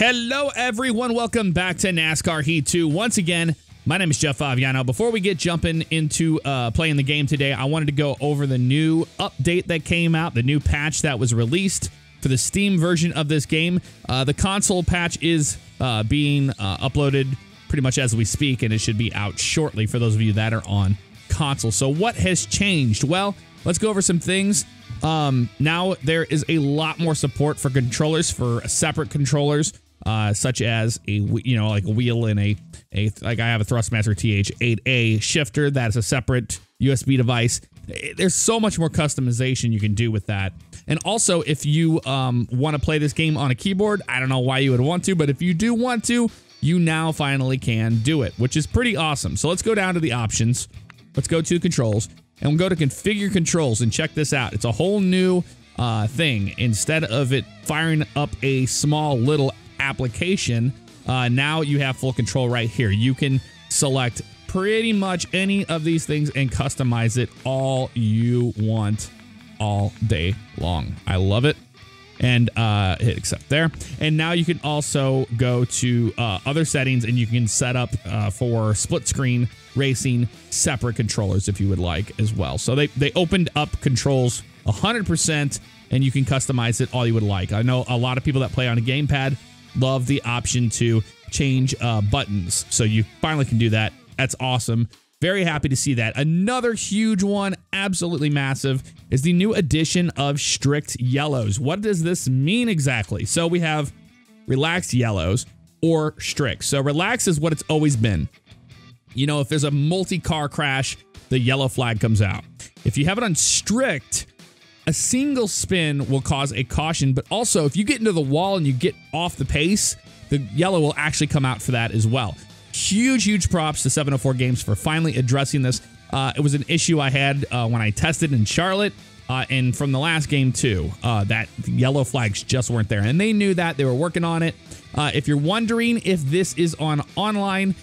Hello, everyone. Welcome back to NASCAR Heat 2. Once again, my name is Jeff Favignano. Before we get jumping into playing the game today, I wanted to go over the new update that came out, the new patch that was released for the Steam version of this game. The console patch is being uploaded pretty much as we speak, and it should be out shortly for those of you that are on console. So what has changed? Well, let's go over some things. Now there is a lot more support for controllers, for separate controllers, such as like a wheel and like I have a Thrustmaster TH8A shifter that is a separate USB device. There's so much more customization you can do with that. And also, if you want to play this game on a keyboard, I don't know why you would want to, but if you do want to, you now finally can do it, which is pretty awesome. So let's go down to the options. Let's go to controls, and we'll go to configure controls, and check this out. It's a whole new thing. Instead of it firing up a small little application, now you have full control right here. You can select pretty much any of these things and customize it all you want all day long. I love it. And hit accept there. And now you can also go to other settings, and you can set up for split screen racing separate controllers if you would like as well. So they opened up controls 100%, and you can customize it all you would like. I know a lot of people that play on a gamepad love the option to change buttons. So you finally can do that. That's awesome. Very happy to see that. Another huge one, absolutely massive, is the new addition of strict yellows. What does this mean exactly? So we have relaxed yellows or strict. So relaxed is what it's always been. You know, if there's a multi-car crash, the yellow flag comes out. If you have it on strict, a single spin will cause a caution, but also if you get into the wall and you get off the pace, the yellow will actually come out for that as well. Huge props to 704 Games for finally addressing this. It was an issue I had when I tested in Charlotte, and from the last game too, that yellow flags just weren't there. And they knew that. They were working on it. If you're wondering if this is on online,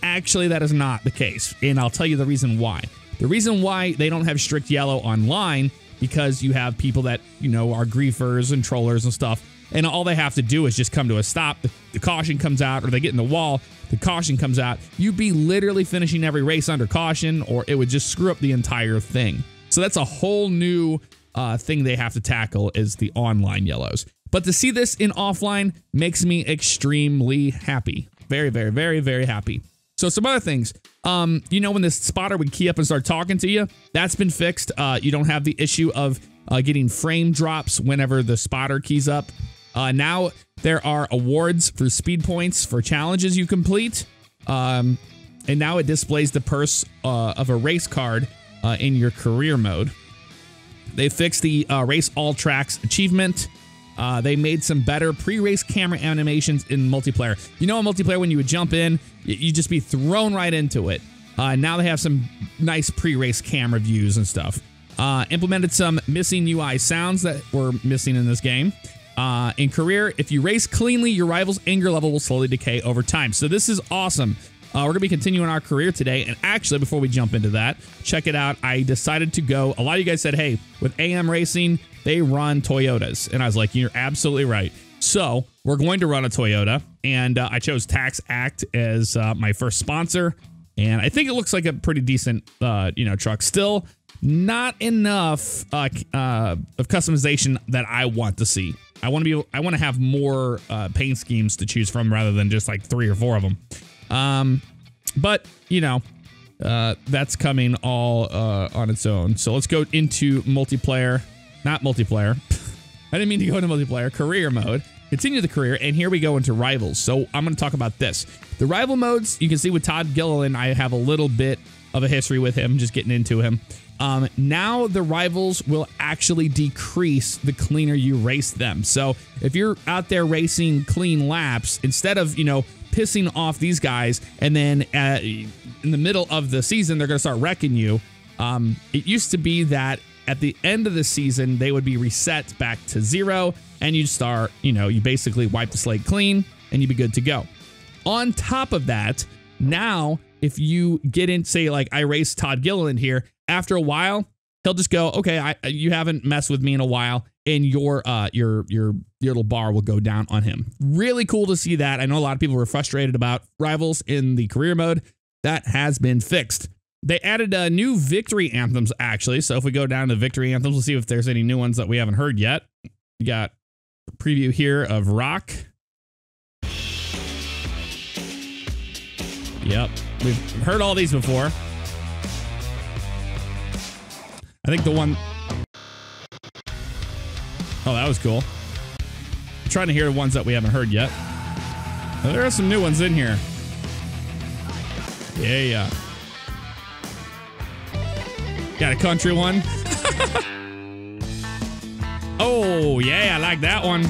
actually that is not the case. And I'll tell you the reason why. The reason why they don't have strict yellow online, because you have people that, you know, are griefers and trollers and stuff, and all they have to do is just come to a stop. The caution comes out, or they get in the wall, the caution comes out. You'd be literally finishing every race under caution, or it would just screw up the entire thing. So that's a whole new thing they have to tackle, is the online yellows. But to see this in offline makes me extremely happy. Very happy. So some other things. You know, when this spotter would key up and start talking to you, that's been fixed. You don't have the issue of getting frame drops whenever the spotter keys up. Now there are awards for speed points for challenges you complete. And now it displays the purse of a race card in your career mode. They fixed the Race All Tracks achievement. They made some better pre-race camera animations in multiplayer. You know, in multiplayer, when you would jump in, you just be thrown right into it. Now they have some nice pre-race camera views and stuff. Implemented some missing UI sounds that were missing in this game. In career, if you race cleanly, your rival's anger level will slowly decay over time. So this is awesome. We're going to be continuing our career today. And actually, before we jump into that, check it out. I decided to go. A lot of you guys said, hey, with AM Racing, they run Toyotas. And I was like, you're absolutely right. So we're going to run a Toyota. And I chose Tax Act as my first sponsor. And I think it looks like a pretty decent, truck. Still not enough of customization that I want to see. I want to have more paint schemes to choose from rather than just like 3 or 4 of them. But you know, that's coming all on its own. So let's go into multiplayer, not multiplayer. I didn't mean to go into multiplayer, career mode. Continue the career, and here we go into rivals. So I'm going to talk about this. The rival modes, you can see with Todd Gilliland, I have a little bit of a history with him, just getting into him. Now the rivals will actually decrease the cleaner you race them. So if you're out there racing clean laps, instead of, pissing off these guys, and then in the middle of the season, they're going to start wrecking you. It used to be that at the end of the season, they would be reset back to 0, and you'd start, you basically wipe the slate clean, and you'd be good to go. On top of that, now, if you get in, say, like I raced Todd Gilliland here, after a while, he'll just go, okay, you haven't messed with me in a while, and your little bar will go down on him. Really cool to see that. I know a lot of people were frustrated about rivals in the career mode. That has been fixed. They added new victory anthems, actually. So if we go down to victory anthems, we'll see if there's any new ones that we haven't heard yet. We got a preview here of Rock. Yep, we've heard all these before. I think the one... Oh, that was cool. I'm trying to hear the ones that we haven't heard yet. Well, there are some new ones in here. Yeah. Got a country one. Oh, yeah, I like that one.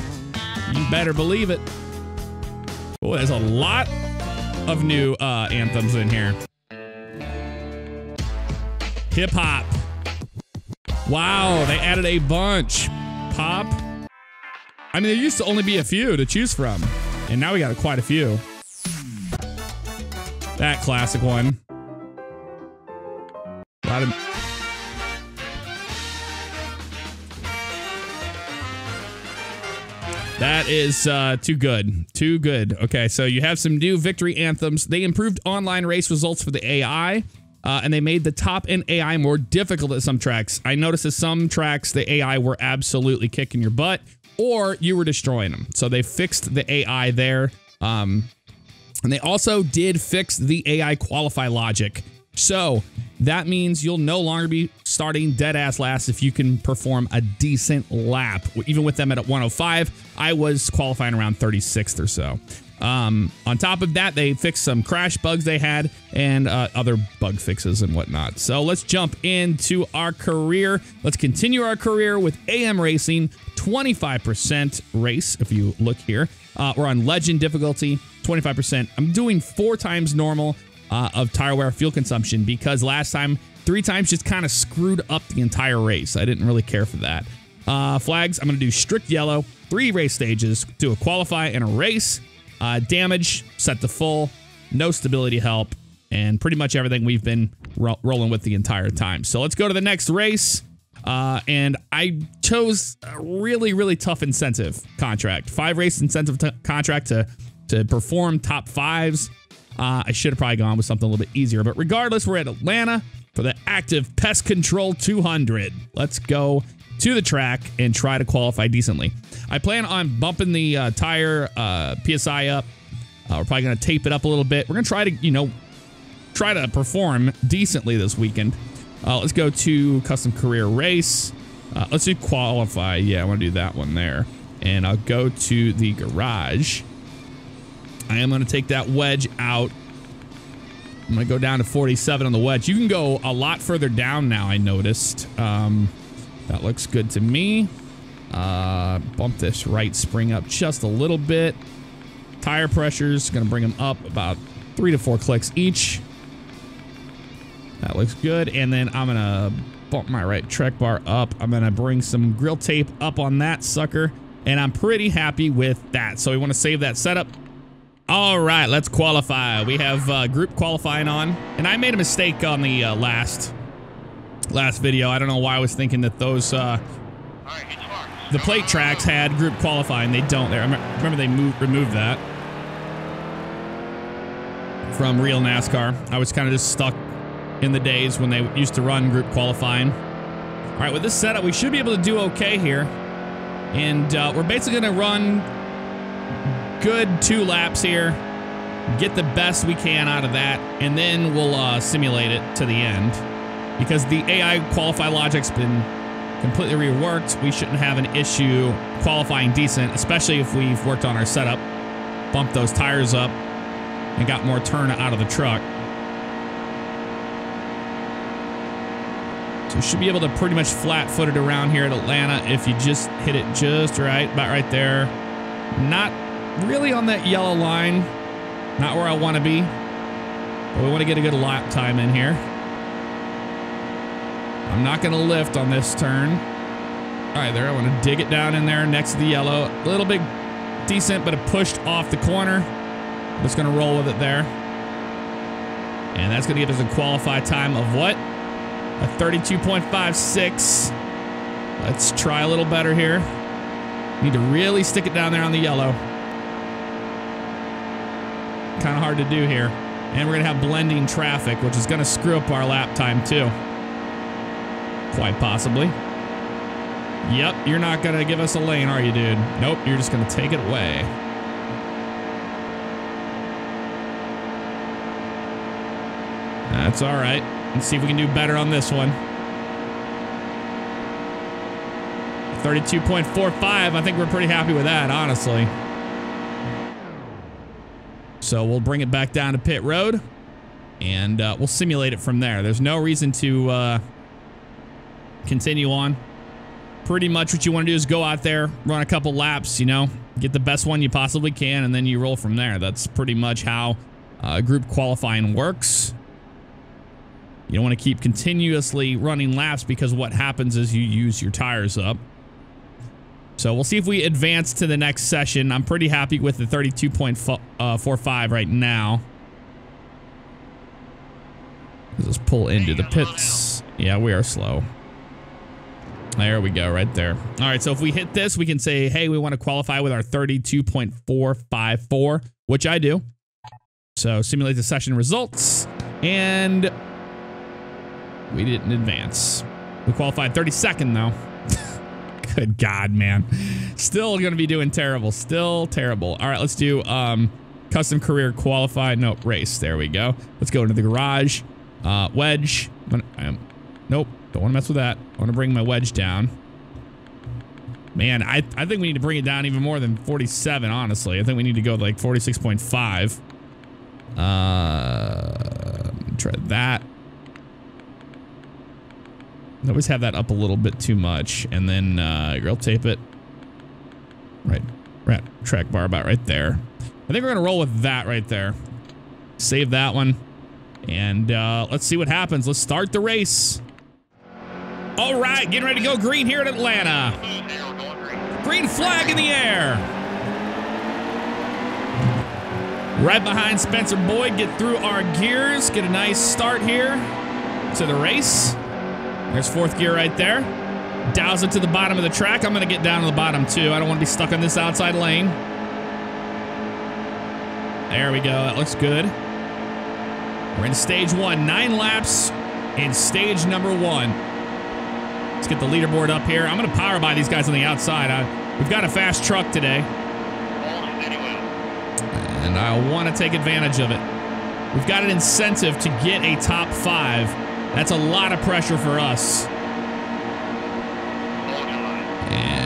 You better believe it. Oh, there's a lot of new anthems in here. Hip hop. Wow, they added a bunch. Pop. I mean, there used to only be a few to choose from, and now we got quite a few. That classic one. A lot of... That is too good. Too good. Okay, so you have some new victory anthems. They improved online race results for the AI, and they made the top end AI more difficult at some tracks. I noticed at some tracks, the AI were absolutely kicking your butt, or you were destroying them. So they fixed the AI there. And they also did fix the AI qualify logic. So that means you'll no longer be starting dead ass last if you can perform a decent lap. Even with them at 105, I was qualifying around 36th or so. On top of that, they fixed some crash bugs they had and other bug fixes and whatnot. So let's jump into our career. Let's continue our career with AM Racing, 25% race. If you look here, we're on legend difficulty, 25%. I'm doing 4 times normal of tire wear fuel consumption because last time 3 times just kind of screwed up the entire race. I didn't really care for that. Flags, I'm going to do strict yellow, 3 race stages, do a qualify and a race. Damage, set to full, no stability help, and pretty much everything we've been rolling with the entire time. So let's go to the next race. And I chose a really, really tough incentive contract. 5 race incentive contract to perform top 5s. I should have probably gone with something a little bit easier, but regardless, we're at Atlanta for the Active Pest Control 200. Let's go to the track and try to qualify decently. I plan on bumping the tire PSI up. We're probably going to tape it up a little bit. We're going to try to, try to perform decently this weekend. Let's go to custom career race. Let's do qualify. Yeah, I want to do that one there. And I'll go to the garage. I am going to take that wedge out. I'm going to go down to 47 on the wedge. You can go a lot further down now, I noticed. That looks good to me. Bump this right spring up just a little bit. Tire pressures, going to bring them up about 3 to 4 clicks each. That looks good. And then I'm going to bump my right trek bar up. I'm going to bring some grill tape up on that sucker. And I'm pretty happy with that. So we want to save that setup. All right, let's qualify. We have group qualifying on. And I made a mistake on the last video. I don't know why I was thinking that those the plate tracks had group qualifying. They don't there. I remember they removed that from real NASCAR. I was kind of just stuck in the days when they used to run group qualifying. All right, with this setup, we should be able to do okay here. And we're basically going to run good 2 laps here, get the best we can out of that, and then we'll simulate it to the end. Because the AI qualify logic's been completely reworked, we shouldn't have an issue qualifying decent, especially if we've worked on our setup, bumped those tires up, and got more turn out of the truck. So you should be able to pretty much flat-footed around here at Atlanta if you just hit it just right, about right there. Not really on that yellow line, not where I want to be, but we want to get a good lap time in here. I'm not going to lift on this turn. All right, there. I want to dig it down in there next to the yellow. A little bit decent, but it pushed off the corner. I'm just going to roll with it there. And that's going to give us a qualified time of what? A 32.56. Let's try a little better here. Need to really stick it down there on the yellow. Kind of hard to do here. And we're going to have blending traffic, which is going to screw up our lap time too. Quite possibly. Yep, you're not going to give us a lane, are you, dude? Nope, you're just going to take it away. That's all right. Let's see if we can do better on this one. 32.45. I think we're pretty happy with that, honestly. So we'll bring it back down to pit road, and we'll simulate it from there. There's no reason to continue on. Pretty much what you want to do is go out there, run a couple laps, you know, get the best one you possibly can, and then you roll from there. That's pretty much how group qualifying works. You don't want to keep continuously running laps because what happens is you use your tires up. So we'll see if we advance to the next session. I'm pretty happy with the 32.45 right now. Let's pull into the pits. Yeah, we are slow. There we go, right there. All right, so if we hit this, we can say, hey, we want to qualify with our 32.454, which I do. So simulate the session results, and we didn't advance. We qualified 32nd, though. Good God, man. Still going to be doing terrible. Still terrible. All right, let's do custom career qualified. No, race. There we go. Let's go into the garage. Wedge. Nope. Don't want to mess with that. I want to bring my wedge down. Man, I think we need to bring it down even more than 47, honestly. I think we need to go like 46.5. Try that. I always have that up a little bit too much, and then grill tape it. Right, track bar about right there. I think we're gonna roll with that right there. Save that one, and let's see what happens. Let's start the race. All right, getting ready to go green here in Atlanta. Green flag in the air. Right behind Spencer Boyd, get through our gears, get a nice start here to the race. There's fourth gear right there. Douse it to the bottom of the track. I'm going to get down to the bottom, too. I don't want to be stuck on this outside lane. There we go. That looks good. We're in stage 1. 9 laps in stage number 1. Let's get the leaderboard up here. I'm going to power by these guys on the outside. We've got a fast truck today, and I want to take advantage of it. We've got an incentive to get a top 5. That's a lot of pressure for us.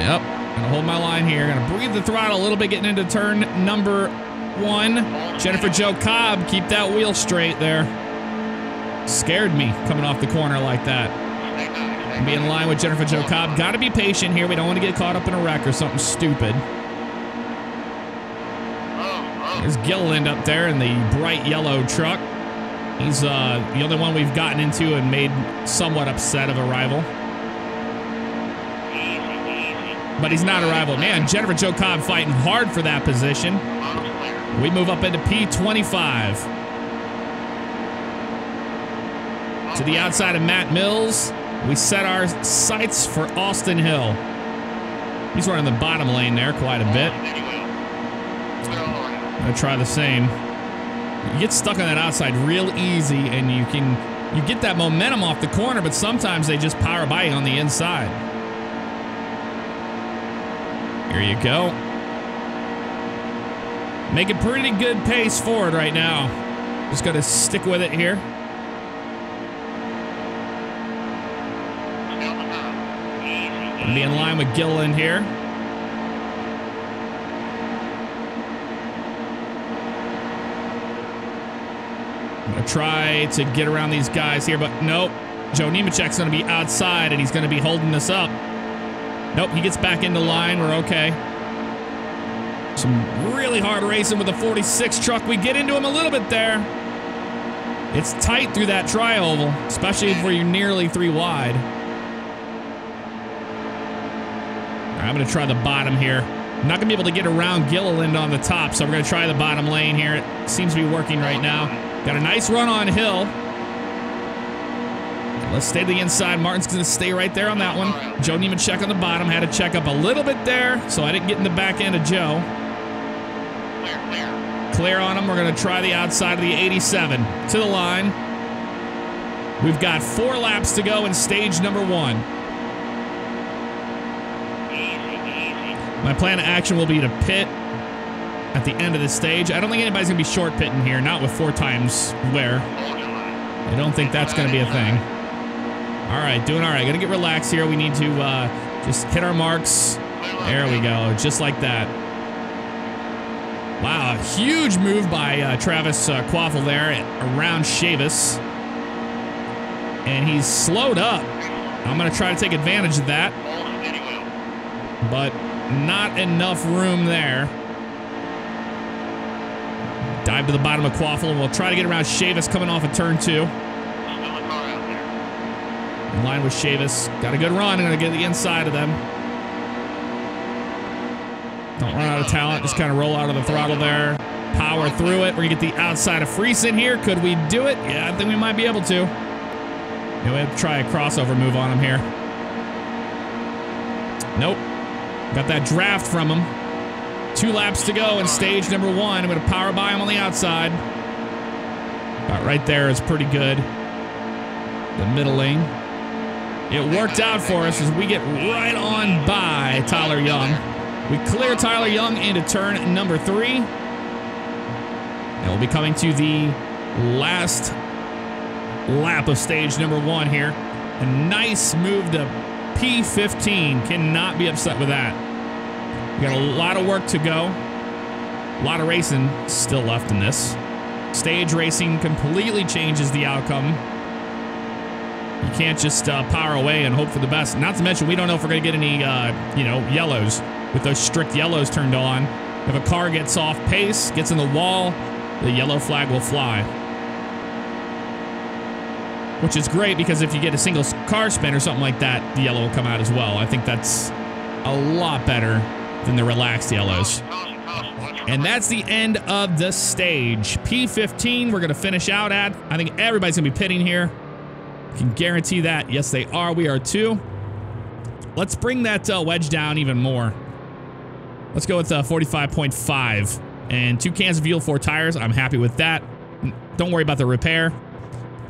Yep. Gonna hold my line here. Gonna breathe the throttle a little bit getting into turn number 1. Jennifer Jo Cobb, keep that wheel straight there. Scared me coming off the corner like that. Be in line with Jennifer Jo Cobb. Gotta be patient here. We don't want to get caught up in a wreck or something stupid. There's Gilliland up there in the bright yellow truck. He's the only one we've gotten into and made somewhat upset of a rival. But he's not a rival. Man, Jennifer Jo Cobb fighting hard for that position. We move up into P25. To the outside of Matt Mills, we set our sights for Austin Hill. He's running the bottom lane there quite a bit. I'm gonna try the same. You get stuck on that outside real easy, and you get that momentum off the corner, but sometimes they just power by you on the inside. Here you go. Making pretty good pace forward right now. Just gotta stick with it here. Gonna be in line with Gilliland here. I'm gonna try to get around these guys here, but nope. Joe Nemechek's gonna be outside, and he's gonna be holding this up. Nope, he gets back into line. We're okay. Some really hard racing with a 46 truck. We get into him a little bit there. It's tight through that tri-oval, especially if we're nearly 3 wide. All right, I'm gonna try the bottom here. I'm not gonna be able to get around Gilliland on the top, so we're gonna try the bottom lane here. It seems to be working right now. Got a nice run on Hill. Let's stay to the inside. Martin's going to stay right there on that one. Joe Nemechek on the bottom. Had to check up a little bit there, so I didn't get in the back end of Joe. Clear on him. We're going to try the outside of the 87. To the line. We've got 4 laps to go in stage number 1. My plan of action will be to pit at the end of the stage. I don't think anybody's going to be short pitting here, not with 4 times wear. I don't think that's going to be a thing. All right, doing all right. Going to get relaxed here. We need to just hit our marks. There we go, just like that. Wow, a huge move by Travis Quaffle there around Chavis. And he's slowed up. I'm going to try to take advantage of that. But not enough room there. Dive to the bottom of Quaffle, and we'll try to get around Chavis coming off of turn 2. In line with Chavis. Got a good run. I'm going to get the inside of them. Don't run out of talent. Just kind of roll out of the throttle there. Power through it. We're going to get the outside of Friesen here. Could we do it? Yeah, I think we might be able to. We have to try a crossover move on him here. Nope. Got that draft from him. 2 laps to go in stage number 1. I'm going to power by him on the outside. About right there is pretty good. The middle lane. It worked out for us as we get right on by Tyler Young. We clear Tyler Young into turn number 3. And we'll be coming to the last lap of stage number 1 here. A nice move to P15. Cannot be upset with that. We got a lot of work to go. A lot of racing still left in this. Stage racing completely changes the outcome. You can't just power away and hope for the best. Not to mention, we don't know if we're going to get any, yellows. With those strict yellows turned on, if a car gets off pace, gets in the wall, the yellow flag will fly. Which is great because if you get a single car spin or something like that, the yellow will come out as well. I think that's a lot better than the relaxed yellows. And that's the end of the stage. P15 we're going to finish out at. I think everybody's going to be pitting here. I can guarantee that. Yes, they are. We are too. Let's bring that wedge down even more. Let's go with 45.5. And 2 cans of fuel, 4 tires. I'm happy with that. Don't worry about the repair.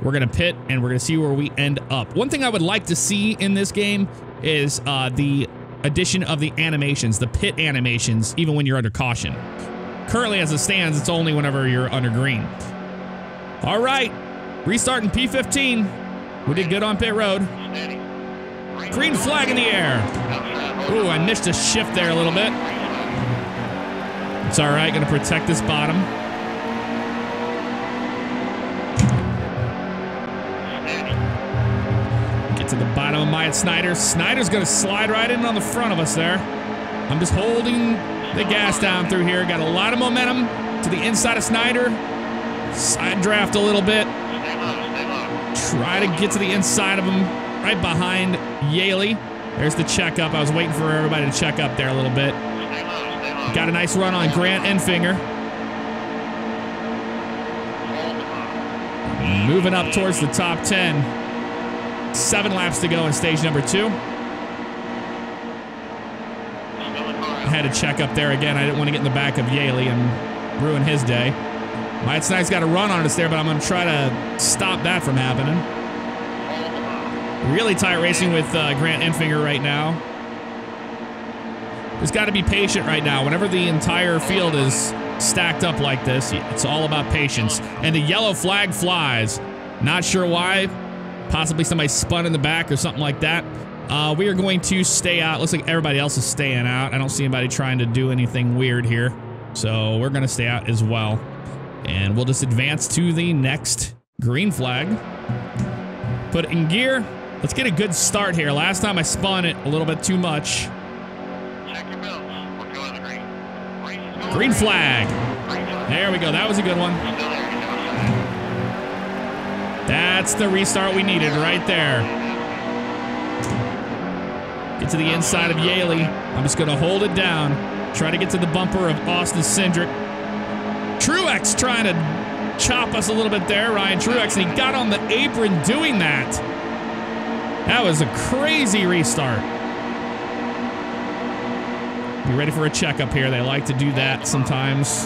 We're going to pit, and we're going to see where we end up. One thing I would like to see in this game is the addition of the animations, the pit animations, even when you're under caution. Currently, as it stands, it's only whenever you're under green. All right. Restarting P15. We did good on pit road. Green flag in the air. Ooh, I missed a shift there a little bit. It's all right. Going to protect this bottom. Get to the bottom of Myatt Snyder. Snyder's going to slide right in on the front of us there. I'm just holding the gas down through here. Got a lot of momentum to the inside of Snyder. Side draft a little bit. Try to get to the inside of him. Right behind Yaley. There's the checkup. I was waiting for everybody to check up there a little bit. Got a nice run on Grant Enfinger. Moving up towards the top 10. 7 laps to go in stage number 2. I had to check up there again. I didn't want to get in the back of Yaley and ruin his day. Myatt Snyder's got a run on us there, but I'm going to try to stop that from happening. Really tight racing with Grant Enfinger right now. There's got to be patient right now. Whenever the entire field is stacked up like this, it's all about patience. And the yellow flag flies. Not sure why. Possibly somebody spun in the back or something like that. We are going to stay out. Looks like everybody else is staying out. I don't see anybody trying to do anything weird here. So we're going to stay out as well. And we'll just advance to the next green flag. Put it in gear. Let's get a good start here. Last time I spun it a little bit too much. Check your belts. We're going to green. Green flag. There we go. That was a good one. That's the restart we needed right there. Get to the inside of Yaley. I'm just going to hold it down. Try to get to the bumper of Austin Cindric. Truex trying to chop us a little bit there, Ryan Truex, and he got on the apron doing that. That was a crazy restart. Be ready for a checkup here. They like to do that sometimes.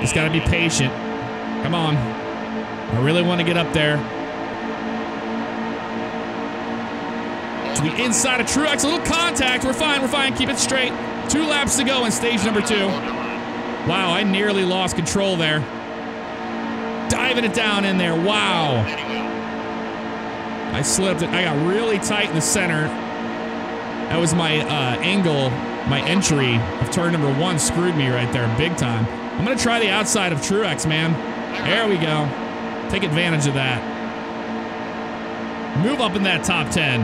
Just got to be patient. Come on. I really want to get up there. To the inside of Truex. A little contact. We're fine. We're fine. Keep it straight. 2 laps to go in stage number 2. Wow, I nearly lost control there. Diving it down in there. Wow. I slipped it. I got really tight in the center. That was my angle. My entry of turn number 1 screwed me right there big time. I'm going to try the outside of Truex, man. There we go. Take advantage of that. Move up in that top 10.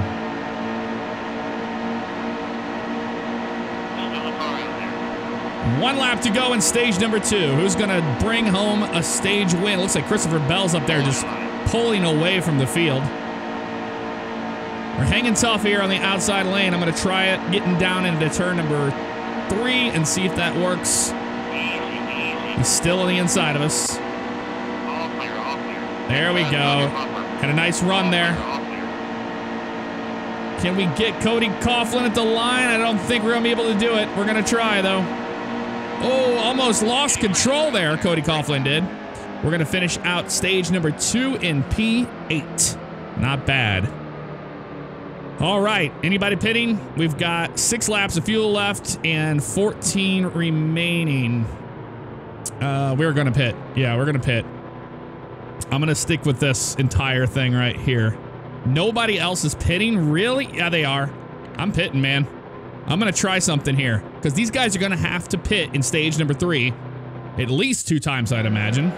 One lap to go in stage number 2. Who's going to bring home a stage win? Looks like Christopher Bell's up there just pulling away from the field. We're hanging tough here on the outside lane. I'm going to try it, getting down into turn number 3 and see if that works. He's still on the inside of us. There we go. Had a nice run there. Can we get Cody Coughlin at the line? I don't think we're going to be able to do it. We're going to try, though. Oh, almost lost control there, Cody Coughlin did. We're going to finish out stage number 2 in P8. Not bad. All right, anybody pitting? We've got 6 laps of fuel left and 14 remaining. We're gonna pit. Yeah, we're gonna pit. I'm gonna stick with this entire thing right here. Nobody else is pitting, really? Yeah, they are. I'm pitting, man. I'm gonna try something here because these guys are gonna have to pit in stage number 3 at least 2 times, I'd imagine.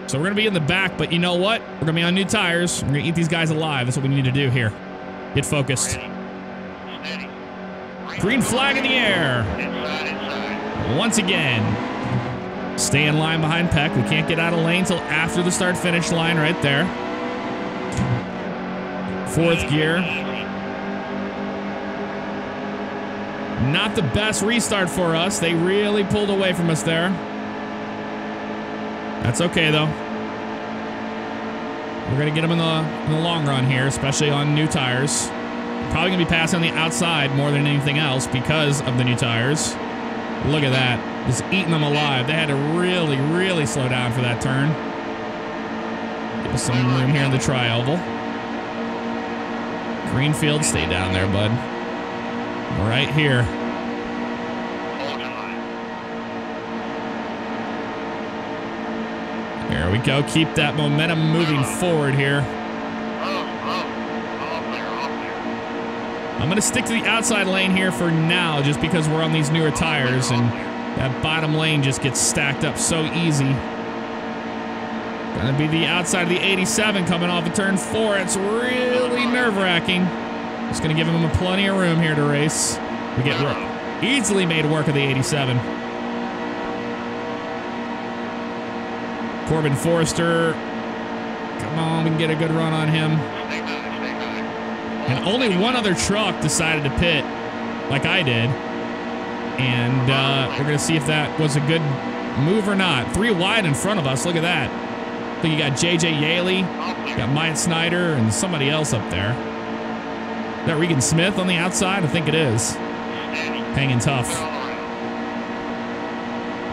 So we're gonna be in the back, but you know what? We're gonna be on new tires. We're gonna eat these guys alive. That's what we need to do here. Get focused. Green flag in the air. Once again. Stay in line behind Peck. We can't get out of lane till after the start-finish line right there. 4th gear. Not the best restart for us. They really pulled away from us there. That's okay, though. We're going to get them in the long run here, especially on new tires. Probably going to be passing on the outside more than anything else because of the new tires. Look at that. Just eating them alive. They had to really, really slow down for that turn. Give us some room here in the tri-oval. Greenfield, stay down there, bud. Right here. There we go. Keep that momentum moving forward here. I'm going to stick to the outside lane here for now just because we're on these newer tires and that bottom lane just gets stacked up so easy. Going to be the outside of the 87 coming off of turn 4. It's really nerve-wracking. Just going to give him plenty of room here to race. We get easily made work of the 87. Corbin Forrester. Come on, we can get a good run on him. And only one other truck decided to pit, like I did. And we're going to see if that was a good move or not. 3 wide in front of us. Look at that. I think you got J.J. Yaley, you got Myatt Snyder, and somebody else up there. Is that Regan Smith on the outside? I think it is. Hanging tough.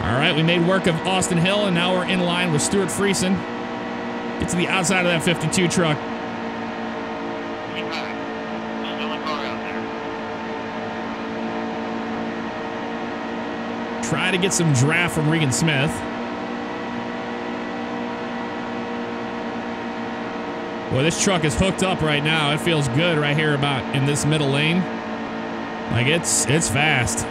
All right, we made work of Austin Hill, and now we're in line with Stuart Friesen. Get to the outside of that 52 truck. Try to get some draft from Regan Smith. Boy, this truck is hooked up right now. It feels good right here about in this middle lane. Like it's fast.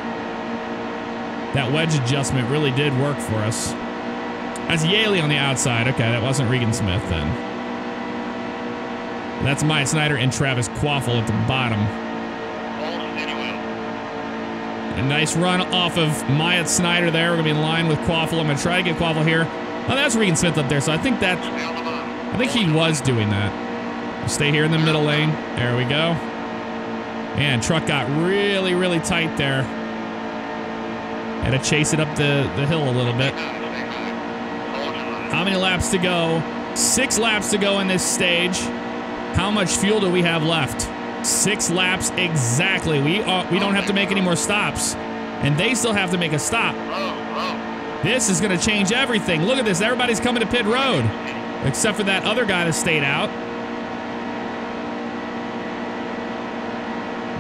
That wedge adjustment really did work for us. That's Yaley on the outside. Okay, that wasn't Regan Smith then. That's Myatt Snyder and Travis Quaffle at the bottom. A nice run off of Myatt Snyder there. We're going to be in line with Quaffle. I'm going to try to get Quaffle here. Oh, that's Regan Smith up there, so I think he was doing that. Stay here in the middle lane. There we go. Man, truck got really, really tight there. Had to chase it up the hill a little bit. How many laps to go? 6 laps to go in this stage. How much fuel do we have left? 6 laps exactly. We don't have to make any more stops, and they still have to make a stop. This is going to change everything. Look at this. Everybody's coming to pit road, except for that other guy that stayed out.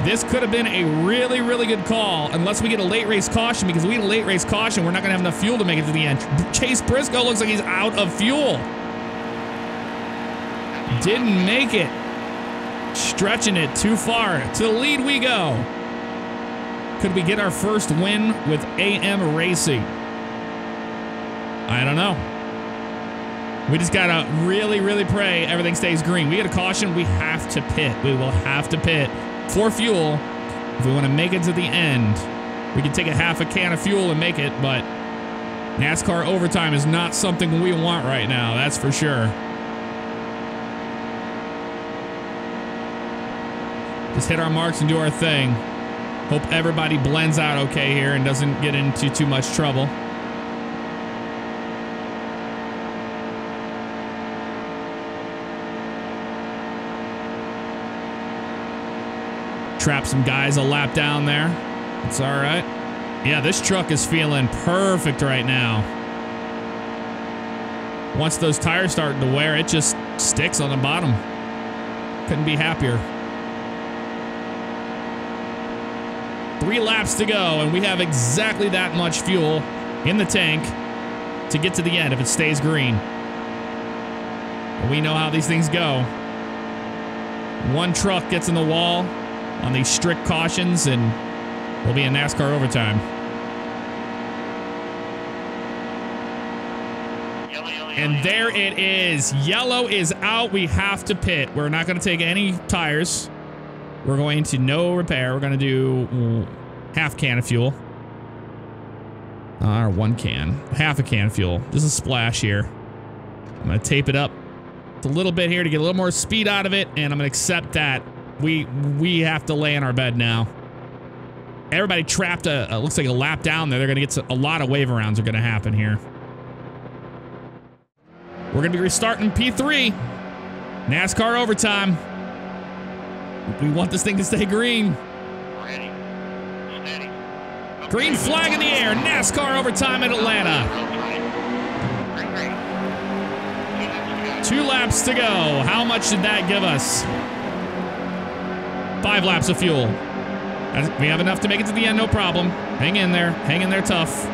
This could have been a really, really good call, unless we get a late race caution, because if we get a late race caution, we're not going to have enough fuel to make it to the end. Chase Briscoe looks like he's out of fuel. Didn't make it. Stretching it too far. To the lead we go. Could we get our first win with AM Racing? I don't know. We just gotta really, really pray everything stays green. We get a caution, we have to pit. We will have to pit for fuel if we want to make it to the end. We can take a half a can of fuel and make it, but NASCAR overtime is not something we want right now, that's for sure. Just hit our marks and do our thing. Hope everybody blends out okay here and doesn't get into too much trouble. Trap some guys a lap down there. It's all right. Yeah, this truck is feeling perfect right now. Once those tires start to wear, it just sticks on the bottom. Couldn't be happier. 3 laps to go, and we have exactly that much fuel in the tank to get to the end if it stays green. But we know how these things go. One truck gets in the wall on these strict cautions, and we'll be in NASCAR overtime. And there it is. Yellow is out. We have to pit. We're not going to take any tires. We're going to no repair. We're going to do half can of fuel. Or 1 can. Half a can of fuel. Just a splash here. I'm going to tape it up a little bit here to get a little more speed out of it, and I'm going to accept that. We have to lay in our bed now. Everybody trapped looks like a lap down there. They're going to get a lot of wave arounds are going to happen here. We're going to be restarting P3. NASCAR overtime. We want this thing to stay green. Ready. Steady. Green flag in the air. NASCAR overtime at Atlanta. Green. 2 laps to go. How much did that give us? 5 laps of fuel. We have enough to make it to the end, no problem. Hang in there. Hang in there tough.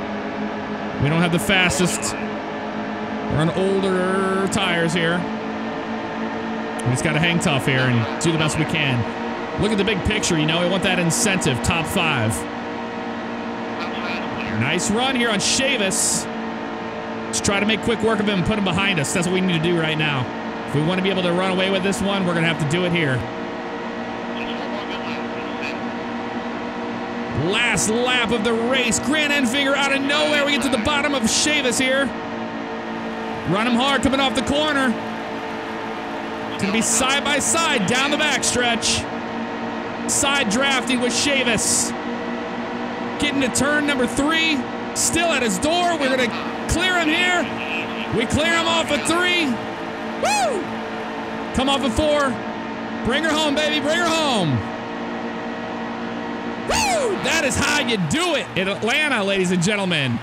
We don't have the fastest. We're on older tires here. We just got to hang tough here and do the best we can. Look at the big picture, you know. We want that incentive, top 5. Nice run here on Chavis. Let's try to make quick work of him and put him behind us. That's what we need to do right now. If we want to be able to run away with this one, we're going to have to do it here. Last lap of the race. Grant Enfinger out of nowhere. We get to the bottom of Chavis here. Run him hard coming off the corner. It's going to be side by side down the backstretch. Side drafting with Chavis. Getting to turn number 3. Still at his door. We're going to clear him here. We clear him off of 3. Woo! Come off of 4. Bring her home, baby. Bring her home. Woo! That is how you do it in Atlanta, ladies and gentlemen.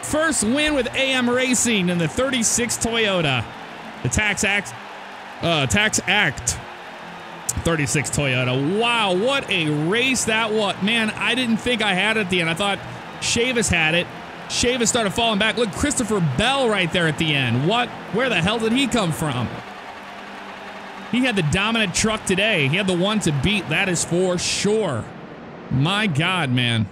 First win with AM Racing in the 36 Toyota. The Tax Act 36 Toyota. Wow, what a race that was. Man, I didn't think I had it at the end. I thought Chavis had it. Chavis started falling back. Look, Christopher Bell right there at the end. What? Where the hell did he come from? He had the dominant truck today. He had the one to beat, that is for sure. My God, man.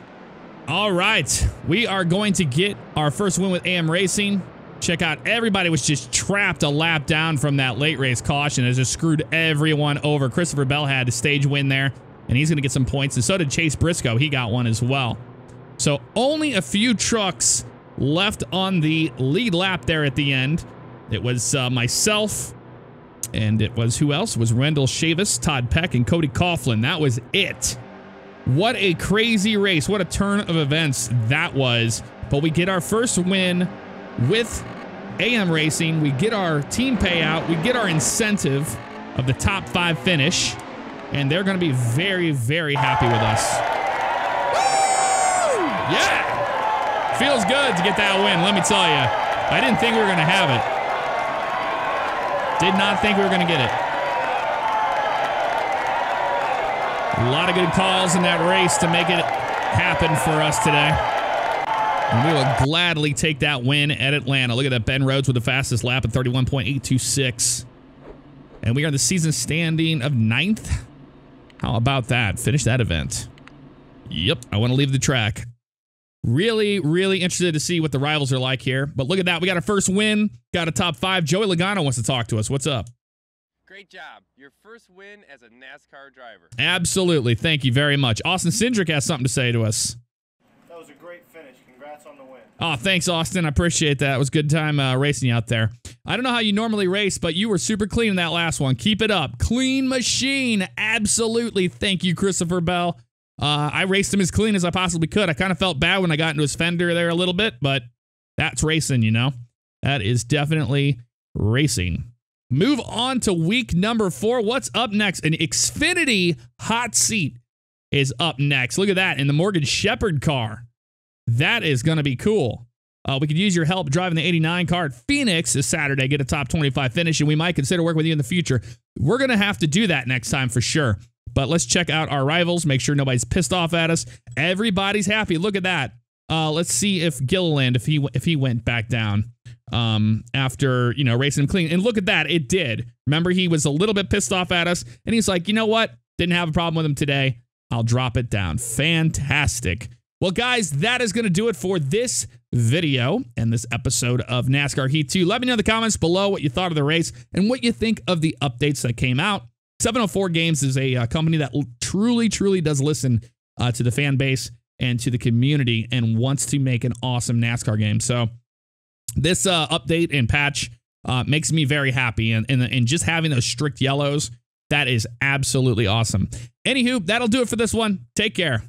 All right, we are going to get our first win with AM Racing. Check out, everybody was just trapped a lap down from that late race caution. It just screwed everyone over. Christopher Bell had a stage win there, and he's going to get some points, and so did Chase Briscoe. He got one as well. So only a few trucks left on the lead lap there at the end. It was myself, and it was who else? It was Rendell Chavis, Todd Peck, and Cody Coughlin. That was it. What a crazy race. What a turn of events that was. But we get our first win with AM Racing. We get our team payout. We get our incentive of the top 5 finish. and they're going to be very, very happy with us. Woo! Yeah! Feels good to get that win, let me tell you. I didn't think we were going to have it. Did not think we were going to get it. A lot of good calls in that race to make it happen for us today. And we will gladly take that win at Atlanta. Look at that. Ben Rhodes with the fastest lap at 31.826. And we are in the season standing of 9th. How about that? Finish that event. Yep, I want to leave the track. Really, really interested to see what the rivals are like here. But look at that. We got our first win. Got a top 5. Joey Logano wants to talk to us. What's up? Great job. Your first win as a NASCAR driver. Absolutely. Thank you very much. Austin Cindric has something to say to us. That was a great finish. Congrats on the win. Oh, thanks, Austin. I appreciate that. It was a good time racing you out there. I don't know how you normally race, but you were super clean in that last one. Keep it up. Clean machine. Absolutely. Thank you, Christopher Bell. I raced him as clean as I possibly could. I kind of felt bad when I got into his fender there a little bit, but that's racing, you know? That is definitely racing. Move on to week number 4. What's up next? An Xfinity hot seat is up next. Look at that in the Morgan Shepherd car. That is going to be cool. We could use your help driving the 89 car at Phoenix this Saturday, get a top 25 finish, and we might consider working with you in the future. We're going to have to do that next time for sure. But let's check out our rivals, make sure nobody's pissed off at us. Everybody's happy. Look at that. Let's see if Gilliland, if he went back down after, you know, racing him clean. And look at that. It did. Remember, he was a little bit pissed off at us, and he's like, you know what? Didn't have a problem with him today. I'll drop it down. Fantastic. Well, guys, that is going to do it for this video and this episode of NASCAR Heat 2. Let me know in the comments below what you thought of the race and what you think of the updates that came out. 704 Games is a company that truly, truly does listen to the fan base and to the community and wants to make an awesome NASCAR game. So this update and patch makes me very happy. And just having those strict yellows, that is absolutely awesome. Anywho, that'll do it for this one. Take care.